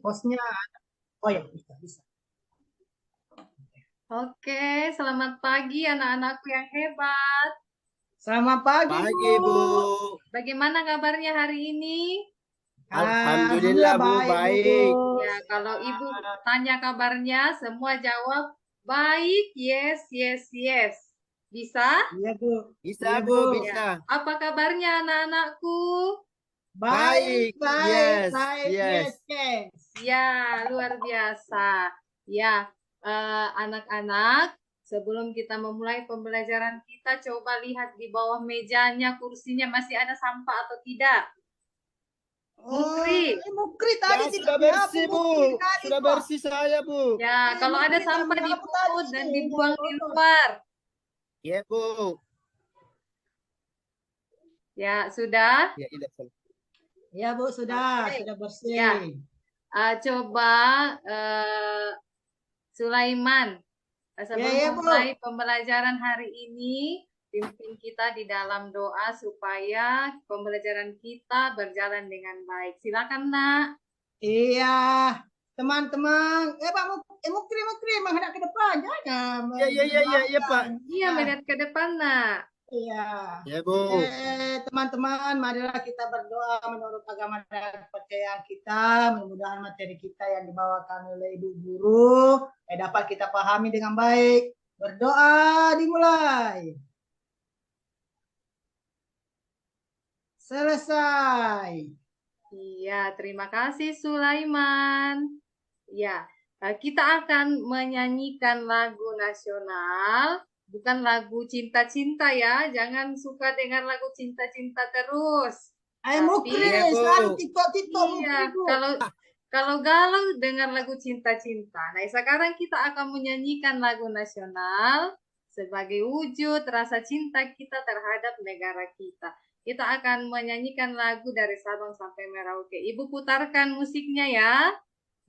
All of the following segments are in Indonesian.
hostnya. Oh ya, bisa, bisa. Oke, selamat pagi anak-anakku yang hebat. Selamat pagi, Pagi, Bu. Bu. Bagaimana kabarnya hari ini? Alhamdulillah, Bu. Baik, Bu. Baik. Ya, kalau Ibu tanya kabarnya, semua jawab baik, yes, yes, yes. Bisa? Iya, Bu. Bisa, Iya, Bu. Bu. Ya. Bisa. Apa kabarnya anak-anakku? Baik, Baik. baik, Yes. baik, Yes. yes, yes. Ya, luar biasa. Ya, anak-anak, sebelum kita memulai pembelajaran kita, coba lihat di bawah mejanya, kursinya masih ada sampah atau tidak? Oh, Mukri. Mukri tadi Ya, tidak sudah menyapu, bersih, Bu. Mukri tadi, Sudah Pak. bersih saya, Bu. Ya, kalau ada Mukri tidak sampah menyapu tadi. dipungut dan dibuang di luar. Ya, Bu. Ya, sudah? Ya, iya. Iya, Bu, sudah Oke. bersih. Ya, coba Sulaiman, sebelum Ya, Bu. memulai pembelajaran hari ini, pimpin kita di dalam doa supaya pembelajaran kita berjalan dengan baik. Silakan, Nak. Iya, teman-teman. Pak, Mukri, menghadap ke depan. Jangan. Iya, Pak. Iya, melihat ke depan, Nak. Iya. Ya, Bu. Teman-teman, marilah kita berdoa menurut agama dan kepercayaan kita. Mudah-mudahan materi kita yang dibawakan oleh Ibu Guru dapat kita pahami dengan baik. Berdoa dimulai. Selesai. Iya, terima kasih Sulaiman. Ya, kita akan menyanyikan lagu nasional, bukan lagu cinta-cinta ya. Jangan suka dengar lagu cinta-cinta terus. Ayo Mukri, Iya, Bu. selalu tiktok Iya, Mukri, Bu. kalau galau dengar lagu cinta-cinta. Nah, sekarang kita akan menyanyikan lagu nasional sebagai wujud rasa cinta kita terhadap negara kita. Kita akan menyanyikan lagu dari Sabang sampai Merauke. Ibu putarkan musiknya ya.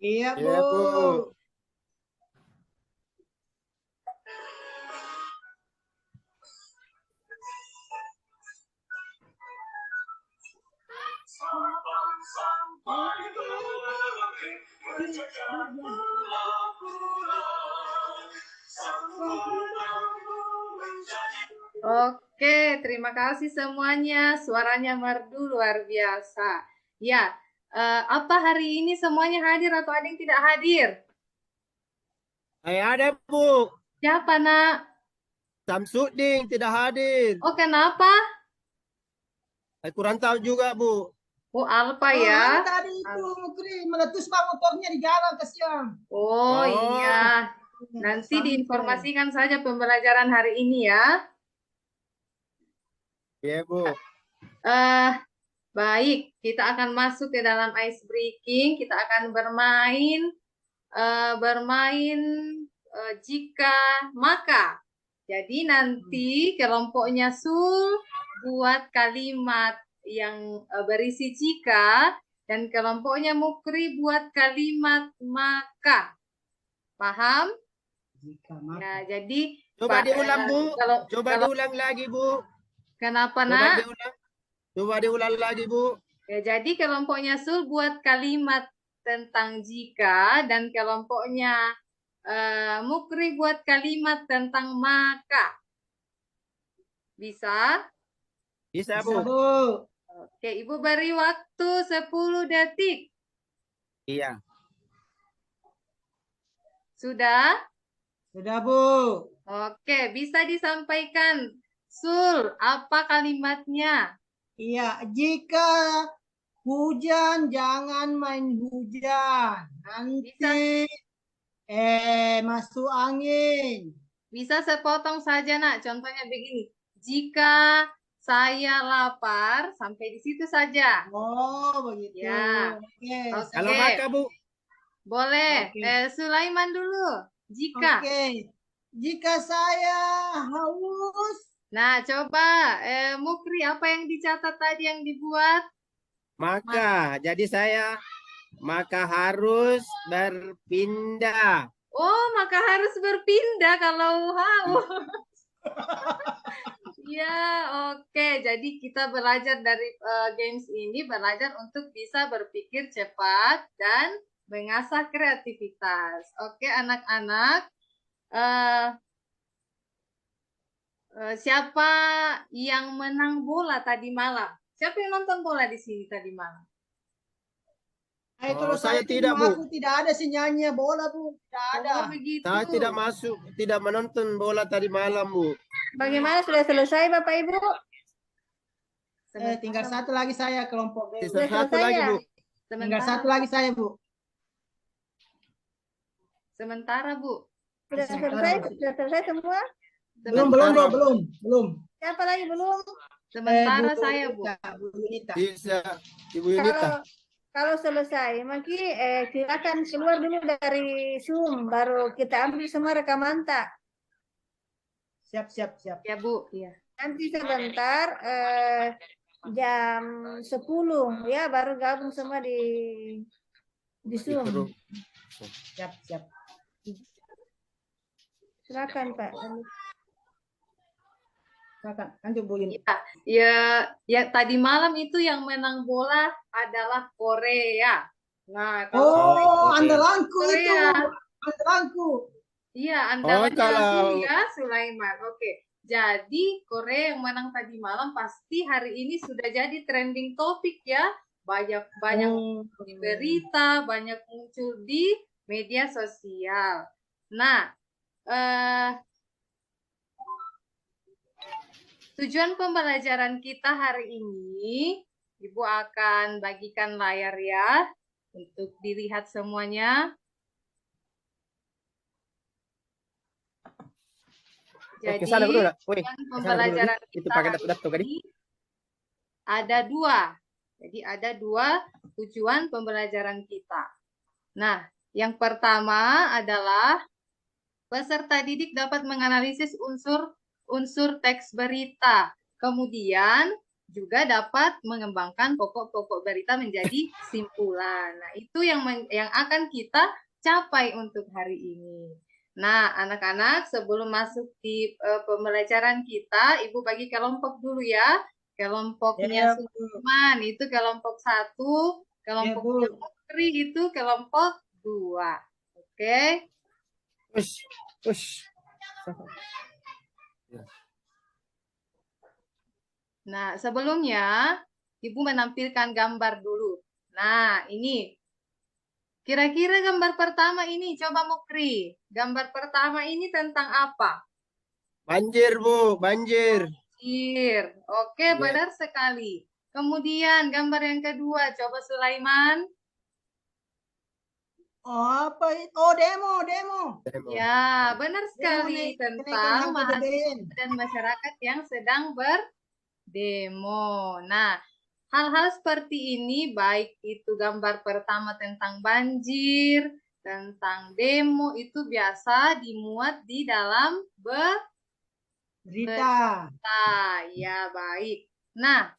Iya, Bu. Ya, Bu. Sabang sampai Merauke, berjajar pulau-pulau, sang penanggu menjadi. Oke, terima kasih semuanya. Suaranya merdu luar biasa. Ya, apa hari ini semuanya hadir atau ada yang tidak hadir? Ada, Bu. Siapa, Nak? Samsudin tidak hadir. Oh, kenapa? Saya kurang tahu juga, Bu. Oh, Alpa ya. Tadi itu Mukri meletus Pak motornya di jalan kasihan. Oh, iya. Nanti diinformasikan saja pembelajaran hari ini ya. Iya, Bu. Baik, kita akan masuk ke dalam ice breaking. Kita akan bermain jika maka. Jadi nanti kelompoknya Sul buat kalimat yang berisi jika dan kelompoknya Mukri buat kalimat maka. Paham? Jika maka. Ya, jadi Coba diulang, Bu. Coba kalau diulang lagi, Bu. kenapa, Coba Nak? diulang. Coba diulang lagi, Bu. Ya, jadi kelompoknya Sul buat kalimat tentang jika dan kelompoknya Mukri buat kalimat tentang maka. Bisa? Bisa, Bisa, Bu. Bu. Oke, Ibu beri waktu 10 detik. Iya. Sudah? Sudah, Bu. Oke, bisa disampaikan. Sul, apa kalimatnya? Iya, jika hujan jangan main hujan. Nanti masuk angin. Bisa sepotong saja, Nak. Contohnya begini. Jika saya lapar, sampai di situ saja. Oh, begitu. Ya. Oke. Kalau maka, Bu. Boleh. Oke. Sulaiman dulu. Jika. Oke. Jika saya haus. Nah, coba Mukri, apa yang dicatat tadi yang dibuat? Maka, jadi maka harus berpindah. Oh, maka harus berpindah kalau haus. Ya, oke. Jadi kita belajar dari games ini, belajar untuk bisa berpikir cepat dan mengasah kreativitas. Oke, anak-anak. eh siapa yang menang bola tadi malam? Siapa yang nonton bola di sini tadi malam? Kalau saya di tidak, rumah Bu. aku tidak ada si nyanyi bola, Bu. Tidak ada. Oh, begitu. Saya tidak masuk, tidak menonton bola tadi malam, Bu. Bagaimana sudah selesai Bapak Ibu? Tinggal satu lagi saya kelompok B. Sisa Sudah satu selesai lagi, ya? Bu. Tinggal Sementara, satu lagi saya, Bu. sementara, Bu. Sudah Sebentar, selesai? Bu. Sudah selesai semua? Belum, Sementara, belum. Siapa lagi belum? sementara Bu saya, Bu. Yunita, Bu Yunita. Sisa Ibu Yunita. Kalau selesai, Maki silakan keluar dulu dari Zoom, baru kita ambil semua rekaman tak. Siap. Ya, Bu. Iya. Nanti sebentar jam 10 ya baru gabung semua di Zoom. Siap. Silakan Pak. Silakan, lanjut Bu Yunita. Ya, tadi malam itu yang menang bola adalah Korea. Nah, Oh, oke. andalanku itu. Korea. Andalanku. Iya, andalannya kalau- Zulia Sulaiman. Oke. Jadi Korea yang menang tadi malam pasti hari ini sudah jadi trending topik ya. Banyak Oh. di berita, banyak muncul di media sosial. Nah, tujuan pembelajaran kita hari ini, Ibu akan bagikan layar ya untuk dilihat semuanya. Oke, Jadi, sana dulu, nak. Woi, tujuan sana dulu, pembelajaran Di. Itu kita pakai hari dapet tadi. ini ada dua. Jadi ada dua tujuan pembelajaran kita. Nah, yang pertama adalah peserta didik dapat menganalisis unsur teks berita. Kemudian juga dapat mengembangkan pokok-pokok berita menjadi simpulan. Nah, itu yang akan kita capai untuk hari ini. Nah, anak-anak, sebelum masuk di pembelajaran kita, Ibu bagi kelompok dulu ya. Kelompoknya Ya, Sudirman itu kelompok 1, kelompoknya Bu. Putri itu kelompok 2. Oke? Ush. Nah, sebelumnya Ibu menampilkan gambar dulu. Nah, ini. Kira-kira gambar pertama ini, coba Mukri. Gambar pertama ini tentang apa? Banjir, Bu, banjir. Banjir. Oke, Ya. benar sekali. Kemudian gambar yang kedua, coba Sulaiman. Oh, apa itu? Oh, demo. Ya, benar sekali. Kenaikan Tentang harga BBM. mahasiswa dan masyarakat yang sedang berdemo. Nah, hal-hal seperti ini, baik itu gambar pertama tentang banjir, tentang demo, itu biasa dimuat di dalam Berita. ya, baik. Nah,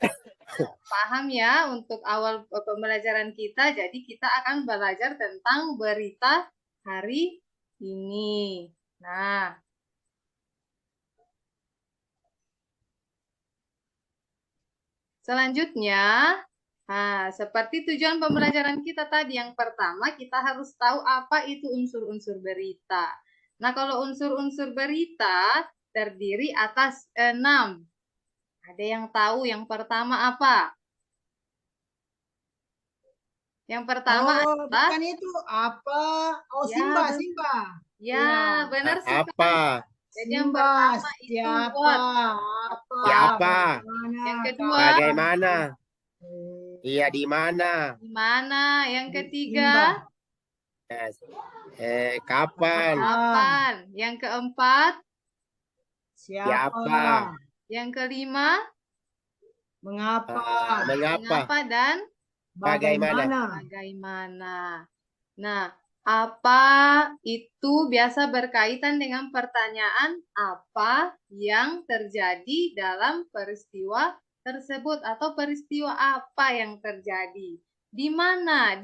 paham ya untuk awal pembelajaran kita, jadi kita akan belajar tentang berita hari ini. Nah, selanjutnya, seperti tujuan pembelajaran kita tadi, yang pertama kita harus tahu apa itu unsur-unsur berita. Nah, kalau unsur-unsur berita terdiri atas 6. Ada yang tahu yang pertama apa? Yang pertama adalah, Bukan itu apa? Oh, Ya, Simba. ya, benar sekali. Apa? Jadi yang Simba, pertama itu siapa? what. Siapa? Bagaimana? Yang kedua, Bagaimana? Iya, di mana? di mana? Yang Simba. ketiga, Kapan? kapan? Yang keempat, Siapa? yang kelima, Mengapa? mengapa dan Bagaimana? bagaimana. Nah, apa itu biasa berkaitan dengan pertanyaan apa yang terjadi dalam peristiwa tersebut atau peristiwa apa yang terjadi. Di mana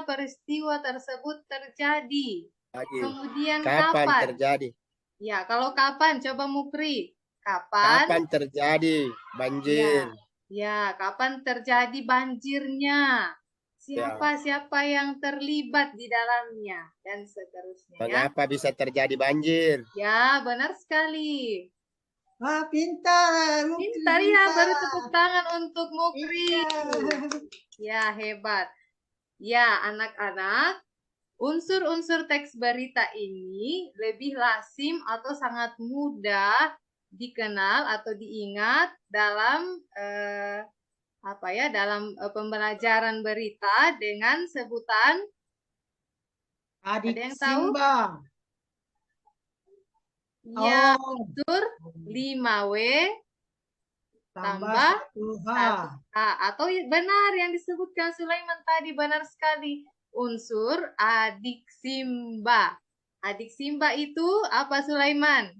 peristiwa tersebut terjadi. Kemudian Kapan kapan? terjadi? Ya, kalau kapan coba Mukri. Kapan? Kapan terjadi banjir? Ya, kapan terjadi banjirnya? Siapa yang terlibat di dalamnya dan seterusnya ya. Mengapa bisa terjadi banjir? Ya, benar sekali. Wah, pintar. Mukri Pintar ya, pintar. baru tepuk tangan untuk Mukri. Iya. Ya, hebat. Ya, anak-anak, unsur-unsur teks berita ini lebih lazim atau sangat mudah dikenal atau diingat dalam pembelajaran berita dengan sebutan Adik ada yang tahu? Simba. Ya, Oh, unsur 5W tambah tambah 1H. 1H. Atau benar yang disebutkan Sulaiman tadi, benar sekali. Unsur adik Simba. Adik Simba itu apa, Sulaiman?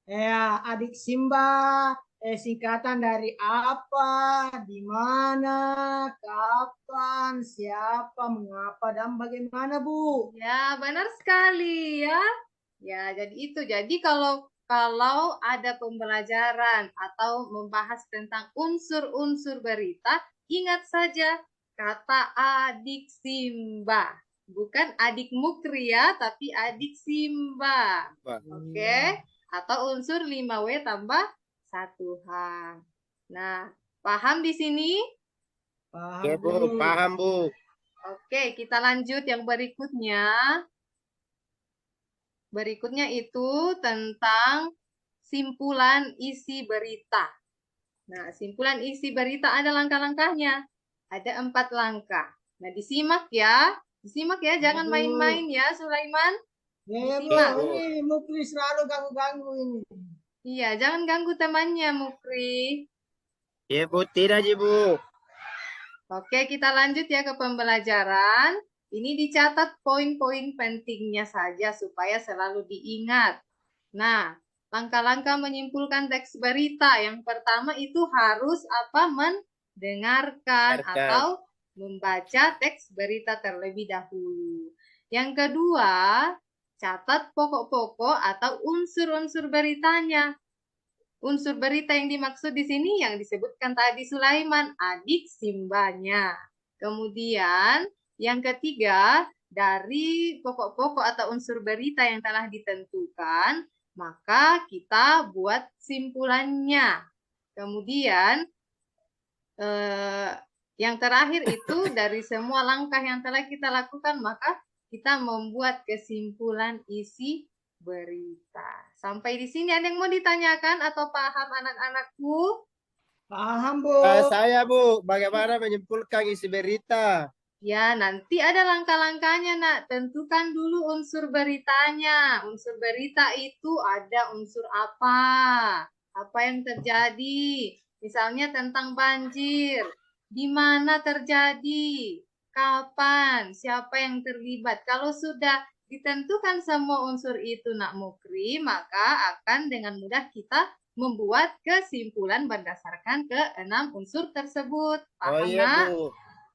Ya, adik Simba. Singkatan dari apa, di mana, kapan, siapa, mengapa, dan bagaimana, Bu? Ya, benar sekali ya. Ya, jadi itu. Jadi kalau ada pembelajaran atau membahas tentang unsur-unsur berita, ingat saja kata adik Simba. Bukan adik Mukri ya, tapi adik Simba. Oke? Atau unsur 5W tambah 1H. Nah, paham di sini? Paham, Oke, Bu. Bu. Paham, Bu. Oke, kita lanjut yang berikutnya. Berikutnya itu tentang simpulan isi berita. Nah, simpulan isi berita ada langkah-langkahnya. Ada 4 langkah. Nah, disimak ya. Disimak ya, jangan Bu. main-main ya, Sulaiman. Ya, Bu. Disimak. Ini Mukri selalu ganggu-ganggu ini. Iya, jangan ganggu temannya, Mukri. Ya, Bu. Tidak, Bu. Oke, kita lanjut ya ke pembelajaran. Ini dicatat poin-poin pentingnya saja supaya selalu diingat. Nah, langkah-langkah menyimpulkan teks berita. Yang pertama itu harus mendengarkan atau membaca teks berita terlebih dahulu. Yang kedua, catat pokok-pokok atau unsur-unsur beritanya. Unsur berita yang dimaksud di sini yang disebutkan tadi Sulaiman, adik Simbanya. Kemudian yang ketiga, dari pokok-pokok atau unsur berita yang telah ditentukan, maka kita buat simpulannya. Kemudian yang terakhir itu dari semua langkah yang telah kita lakukan, maka kita membuat kesimpulan isi berita. Sampai di sini ada yang mau ditanyakan atau paham anak-anakku? Paham, Bu. Saya, Bu. Bagaimana menyimpulkan isi berita? Ya, nanti ada langkah-langkahnya, Nak. Tentukan dulu unsur beritanya. Unsur berita itu ada unsur apa? Apa yang terjadi? Misalnya tentang banjir. Di mana terjadi? Kapan? Siapa yang terlibat? Kalau sudah ditentukan semua unsur itu, Nak Mukri, maka akan dengan mudah kita membuat kesimpulan berdasarkan ke-6 unsur tersebut. Oh, Paham, iya, Nak? Bu.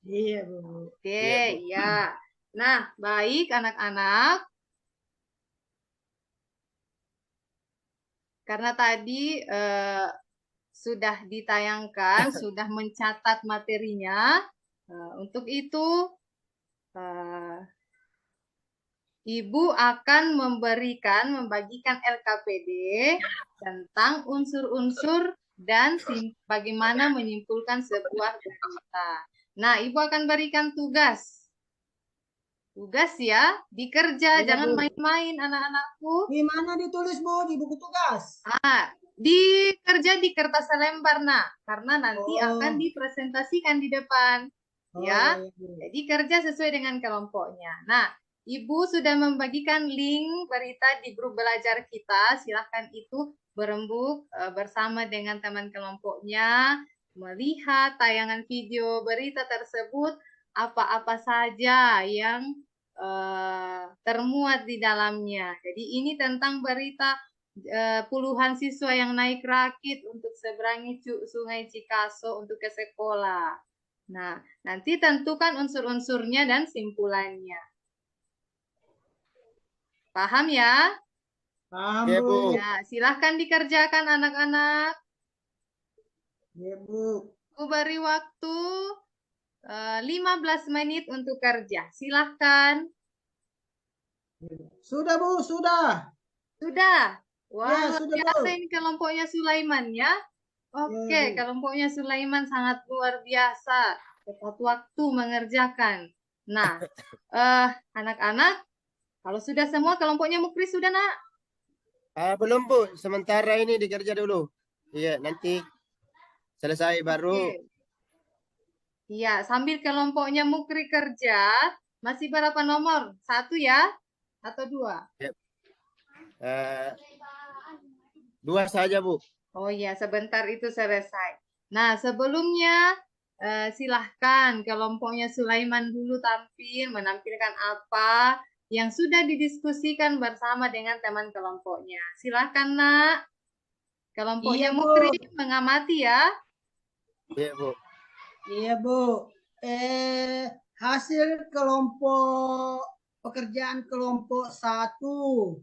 Iya, Bu. Oke, Iya, Bu. ya. Nah, baik anak-anak. Karena tadi sudah ditayangkan, sudah mencatat materinya. Untuk itu, Ibu akan membagikan LKPD tentang unsur-unsur dan bagaimana menyimpulkan sebuah berita. Nah, Ibu akan berikan tugas. Tugas ya, dikerja, Iya, jangan Bu. main-main anak-anakku. Di mana ditulis, Bu? Di buku tugas. Dikerja di kertas selembar, Nak, karena nanti Oh. akan dipresentasikan di depan. Oh, Ya, iya, Bu. jadi kerja sesuai dengan kelompoknya. Nah, Ibu sudah membagikan link berita di grup belajar kita. Silahkan itu berembuk bersama dengan teman kelompoknya, melihat tayangan video berita tersebut, apa-apa saja yang termuat di dalamnya. Jadi ini tentang berita puluhan siswa yang naik rakit untuk seberangi Sungai Cikaso untuk ke sekolah. Nah, nanti tentukan unsur-unsurnya dan simpulannya. Paham ya? Paham, Ya, Bu. Bu. Ya, silahkan dikerjakan anak-anak. Ya, Bu. Aku beri waktu 15 menit untuk kerja. Silahkan. Sudah, Bu, sudah. Sudah. Wah, Ya, luar sudah, biasa Bu. ini kelompoknya Sulaiman ya. Oke, Ya, Bu. kelompoknya Sulaiman sangat luar biasa. Tepat waktu mengerjakan. Nah, anak-anak, kalau sudah semua kelompoknya Mukri sudah, Nak? Belum, Bu. Sementara ini dikerja dulu. Iya, nanti selesai baru. Oke. Iya, sambil kelompoknya Mukri kerja, masih berapa nomor? 1 ya? Atau 2? Ya. Eh, 2 saja, Bu. Oh iya, sebentar itu selesai. Nah, sebelumnya silahkan kelompoknya Sulaiman dulu tampil, menampilkan apa yang sudah didiskusikan bersama dengan teman kelompoknya. Silahkan, Nak. Kelompoknya Iya, Bu. Mukri mengamati ya. Iya, Bu. Iya, Bu. Hasil kelompok pekerjaan kelompok 1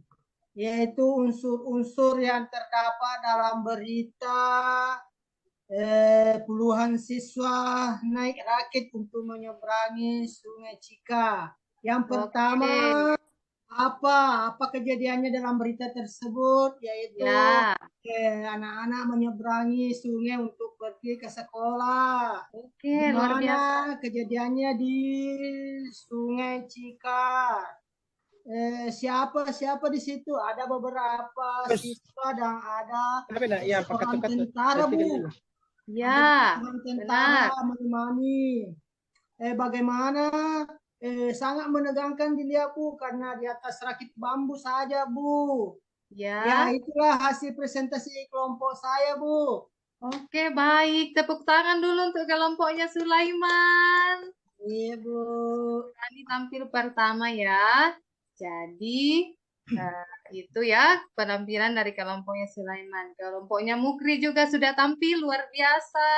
yaitu unsur-unsur yang terdapat dalam berita puluhan siswa naik rakit untuk menyeberangi Sungai Cika. Yang pertama, Oke. apa kejadiannya dalam berita tersebut, yaitu Ya. anak-anak menyeberangi sungai untuk pergi ke sekolah. Oke, Di luar biasa. mana kejadiannya di Sungai Cika. Siapa di situ? Ada beberapa Terus, siswa dan ada tapi nak yang seorang pakai tentara, Bu. dulu. Ya, Ada seorang benar. tentara menemani. Bagaimana sangat menegangkan dilihat, Bu, karena di atas rakit bambu saja, Bu. Ya, Ya. itulah hasil presentasi kelompok saya, Bu. Oke, baik. Tepuk tangan dulu untuk kelompoknya Sulaiman. Iya, Bu. Ini tampil pertama ya. Jadi itu ya penampilan dari kelompoknya Sulaiman. Kelompoknya Mukri juga sudah tampil luar biasa.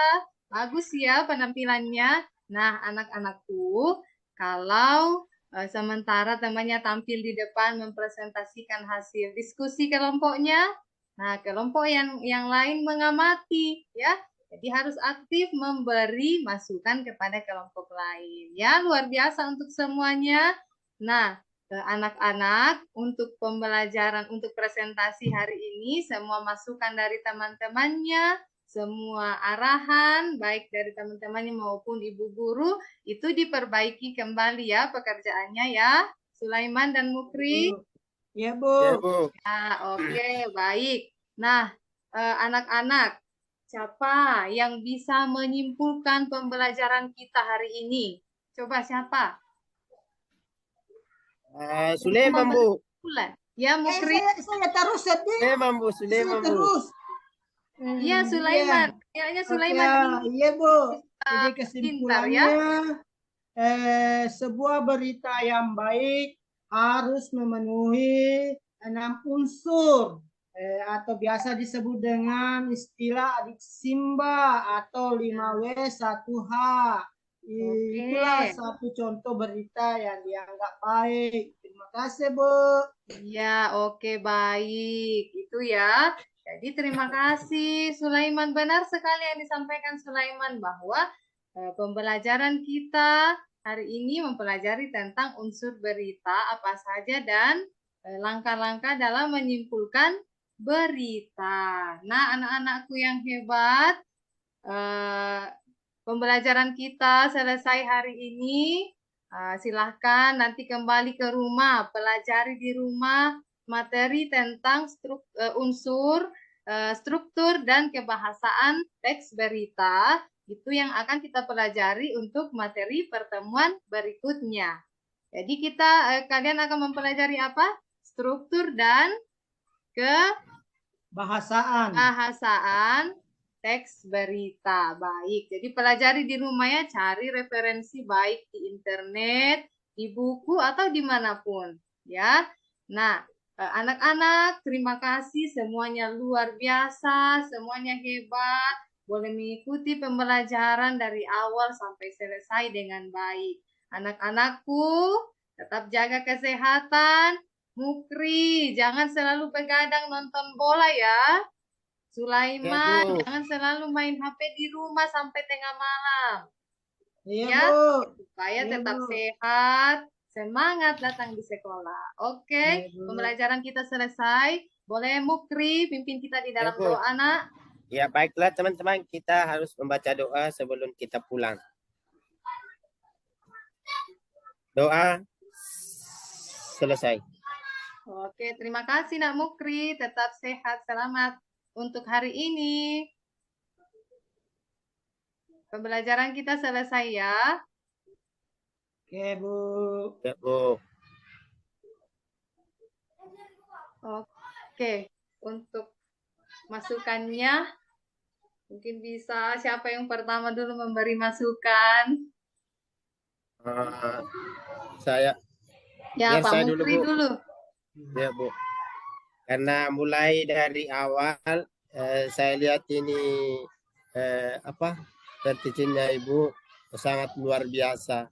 Bagus ya penampilannya. Nah, anak-anakku, kalau sementara temannya tampil di depan mempresentasikan hasil diskusi kelompoknya, nah kelompok yang lain mengamati ya. Jadi harus aktif memberi masukan kepada kelompok lain. Ya, luar biasa untuk semuanya. Nah, anak-anak untuk pembelajaran untuk presentasi hari ini semua masukan dari teman-temannya, semua arahan baik dari teman-temannya maupun ibu guru itu diperbaiki kembali ya pekerjaannya ya, Sulaiman dan Mukri. Iya, Bu. Ya, Bu. Oke, baik. Nah, anak-anak, siapa yang bisa menyimpulkan pembelajaran kita hari ini? Coba siapa? Sulaiman, Bu. Ya, Mukri. Saya terus sedih. Sulaiman, Bu. Saya Sulaiman, Bu. terus. Iya, Sulaiman. Kayaknya Sulaiman ini Iya, Bu. Jadi pintar kesimpulannya, ya. sebuah berita yang baik harus memenuhi 6 unsur atau biasa disebut dengan istilah adik Simba atau 5W1H. Itulah satu contoh berita yang dianggap baik. Terima kasih, Bu. Iya, oke, baik. Itu ya. Jadi terima kasih Sulaiman. Benar sekali yang disampaikan Sulaiman bahwa pembelajaran kita hari ini mempelajari tentang unsur berita apa saja dan langkah-langkah dalam menyimpulkan berita. Nah, anak-anakku yang hebat, pembelajaran kita selesai hari ini. Silahkan nanti kembali ke rumah, pelajari di rumah materi tentang unsur, struktur, dan kebahasaan teks berita. Itu yang akan kita pelajari untuk materi pertemuan berikutnya. Jadi kalian akan mempelajari apa? Struktur dan kebahasaan teks berita. Baik, jadi pelajari di rumah ya, cari referensi baik di internet, di buku, atau dimanapun. Ya, nah anak-anak terima kasih, semuanya luar biasa, semuanya hebat, boleh mengikuti pembelajaran dari awal sampai selesai dengan baik. Anak-anakku, tetap jaga kesehatan, Mukri, jangan selalu begadang nonton bola ya. Sulaiman, Bu. jangan selalu main HP di rumah sampai tengah malam. Iya, Ya. Bu. Supaya Iya, tetap Bu. sehat, semangat datang di sekolah. Oke, Iya, Bu. pembelajaran kita selesai. Boleh Mukri pimpin kita di dalam Bu. doa, Nak? Ya, baiklah teman-teman, kita harus membaca doa sebelum kita pulang. Doa selesai. Oke, terima kasih Nak Mukri. Tetap sehat, selamat untuk hari ini. Pembelajaran kita selesai ya. Oke, Bu. Ya, Bu. Oke, untuk masukannya mungkin bisa siapa yang pertama dulu memberi masukan? Saya Ya, Biar Pak saya dulu, Mukri Bu. dulu. Ya, Bu. Karena mulai dari awal saya lihat ini strateginya Ibu sangat luar biasa.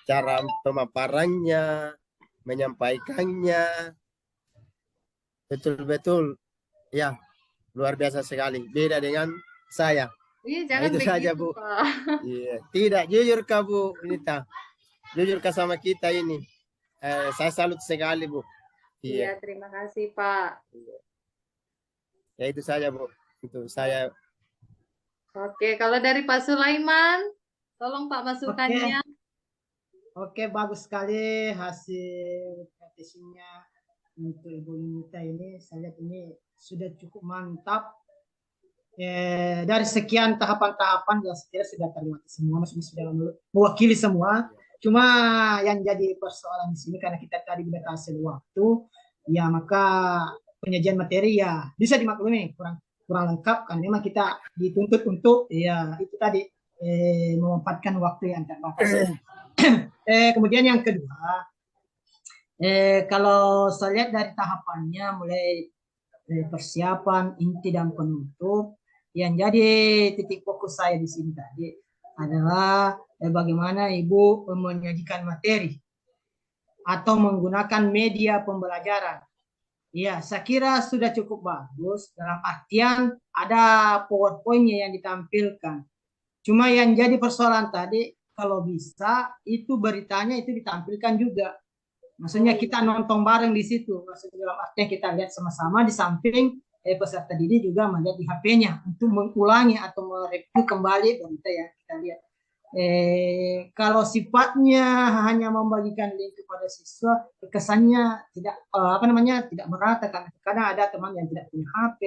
Cara pemaparannya, menyampaikannya betul-betul ya luar biasa sekali. Beda dengan saya. Iya, jangan itu saja, begitu, Bu. Pak. Iya, tidak jujur kah Bu Nita? Jujur kah sama kita ini? Saya salut sekali, Bu. Iya, terima kasih, Pak. Ya itu saja, Bu. Itu saya. Oke, kalau dari Pak Sulaiman, tolong Pak masukannya. Oke, bagus sekali hasil petisinya untuk Ibu Nita ini. Saya lihat ini sudah cukup mantap. Dari sekian tahapan-tahapan yang saya kira sudah terlewati semua, maksudnya sudah mewakili semua. Cuma yang jadi persoalan di sini karena kita tadi dibatasi waktu, ya maka penyajian materi ya bisa dimaklumi kurang lengkap karena memang kita dituntut untuk ya itu tadi memanfaatkan waktu yang terbatas. Kemudian yang kedua, kalau saya lihat dari tahapannya mulai persiapan, inti dan penutup, yang jadi titik fokus saya di sini tadi adalah bagaimana Ibu menyajikan materi atau menggunakan media pembelajaran. Ya, saya kira sudah cukup bagus dalam artian ada PowerPoint-nya yang ditampilkan. Cuma yang jadi persoalan tadi, kalau bisa itu beritanya itu ditampilkan juga. Maksudnya kita nonton bareng di situ. Maksudnya dalam artian kita lihat sama-sama di samping peserta didik juga melihat di HP-nya untuk mengulangi atau mereview kembali berita yang kita lihat. Kalau sifatnya hanya membagikan link kepada siswa, kesannya tidak tidak merata karena kadang ada teman yang tidak punya HP,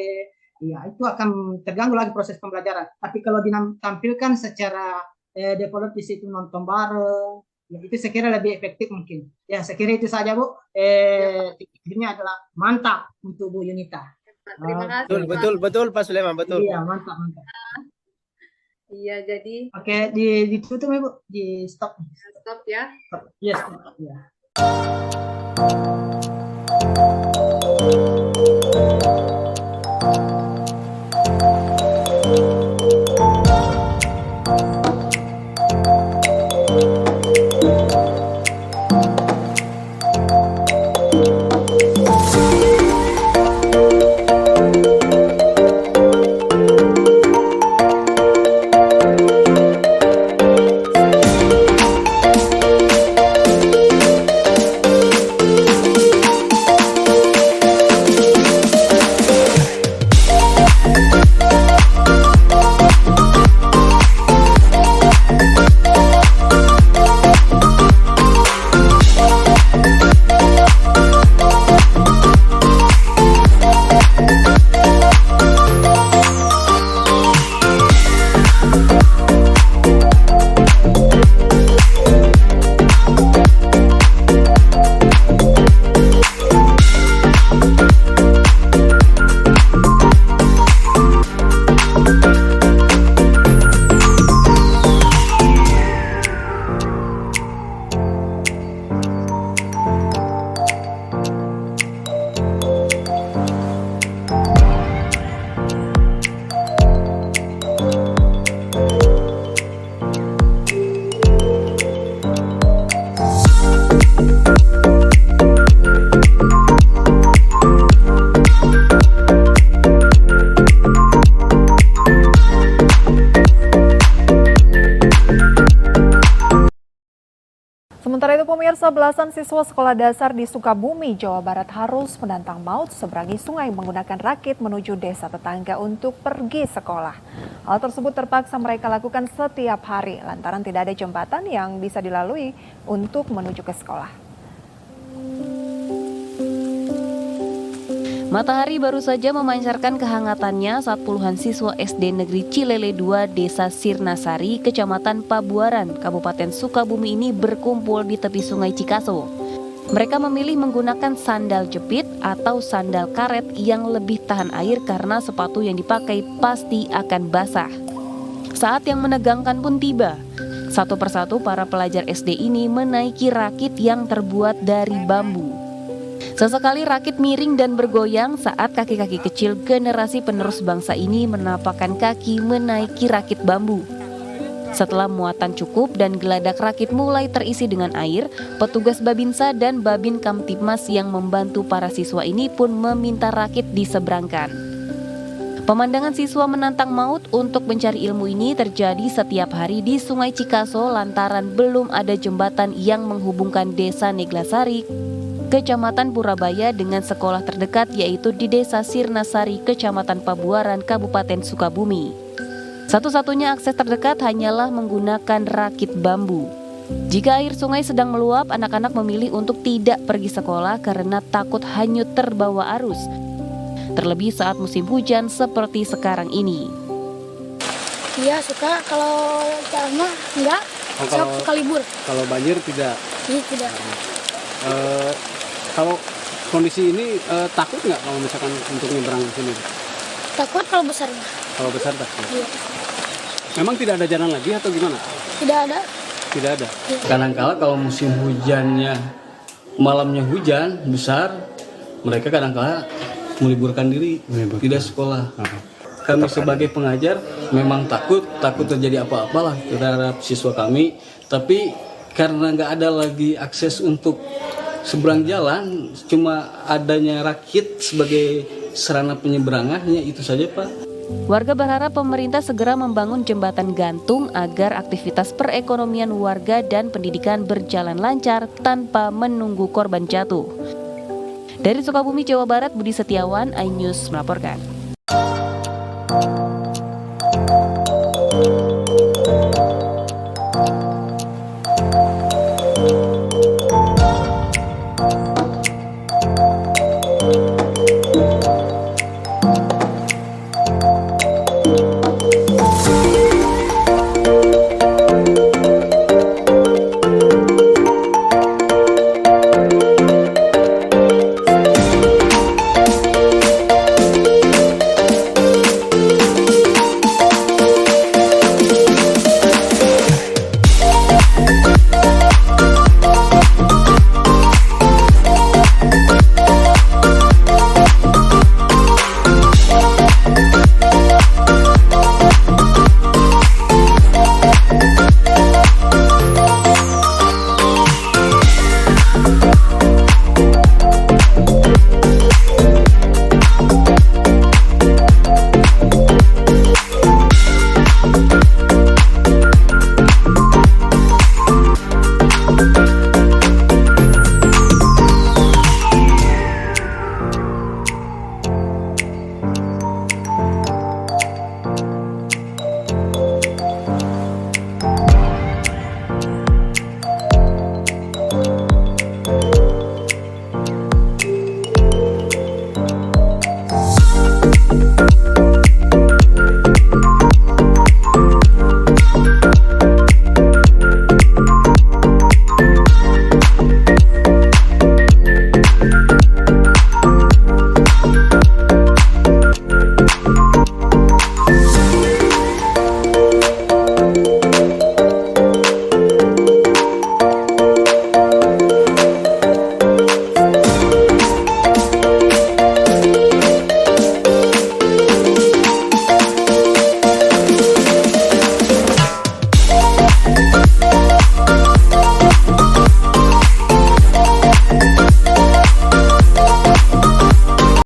ya itu akan terganggu lagi proses pembelajaran. Tapi kalau ditampilkan secara develop di situ nonton bareng, ya itu saya kira lebih efektif mungkin. Ya saya kira itu saja Bu. Ini adalah mantap untuk Bu Yunita. Terima kasih. Betul Pak Sulaiman, betul. Iya mantap. Iya, jadi Oke, ditutup ya Bu, di stop. stop ya. Yes, ya. Sementara itu pemirsa, belasan siswa sekolah dasar di Sukabumi, Jawa Barat harus menantang maut seberangi sungai menggunakan rakit menuju desa tetangga untuk pergi sekolah. Hal tersebut terpaksa mereka lakukan setiap hari lantaran tidak ada jembatan yang bisa dilalui untuk menuju ke sekolah. Matahari baru saja memancarkan kehangatannya saat puluhan siswa SD Negeri Cilele 2 Desa Sirnasari, Kecamatan Pabuaran, Kabupaten Sukabumi ini berkumpul di tepi Sungai Cikaso. Mereka memilih menggunakan sandal jepit atau sandal karet yang lebih tahan air karena sepatu yang dipakai pasti akan basah. Saat yang menegangkan pun tiba. Satu persatu para pelajar SD ini menaiki rakit yang terbuat dari bambu. Sesekali rakit miring dan bergoyang saat kaki-kaki kecil generasi penerus bangsa ini menapakkan kaki menaiki rakit bambu. Setelah muatan cukup dan geladak rakit mulai terisi dengan air, petugas Babinsa dan Babin Kamtibmas yang membantu para siswa ini pun meminta rakit diseberangkan. Pemandangan siswa menantang maut untuk mencari ilmu ini terjadi setiap hari di Sungai Cikaso lantaran belum ada jembatan yang menghubungkan Desa Neglasari, Kecamatan Purabaya dengan sekolah terdekat yaitu di Desa Sirnasari, Kecamatan Pabuaran, Kabupaten Sukabumi. Satu-satunya akses terdekat hanyalah menggunakan rakit bambu. Jika air sungai sedang meluap, anak-anak memilih untuk tidak pergi sekolah karena takut hanyut terbawa arus. Terlebih saat musim hujan seperti sekarang ini. Iya suka, kalau lama enggak, suka libur. Kalau banjir tidak? Iya tidak. Kalau kondisi ini takut nggak kalau misalkan untuk nyebrang sini? Takut kalau besar. Kalau besar takut? Iya. Memang tidak ada jalan lagi atau gimana? Tidak ada. Tidak ada? Kadang-kala kalau musim hujannya, malamnya hujan besar, mereka kadang-kala meliburkan diri, tidak sekolah. Kami sebagai pengajar memang takut terjadi apa-apalah terhadap siswa kami, tapi karena nggak ada lagi akses untuk seberang jalan, cuma adanya rakit sebagai sarana penyeberangannya, itu saja Pak. Warga berharap pemerintah segera membangun jembatan gantung agar aktivitas perekonomian warga dan pendidikan berjalan lancar tanpa menunggu korban jatuh. Dari Sukabumi, Jawa Barat, Budi Setiawan, iNews melaporkan.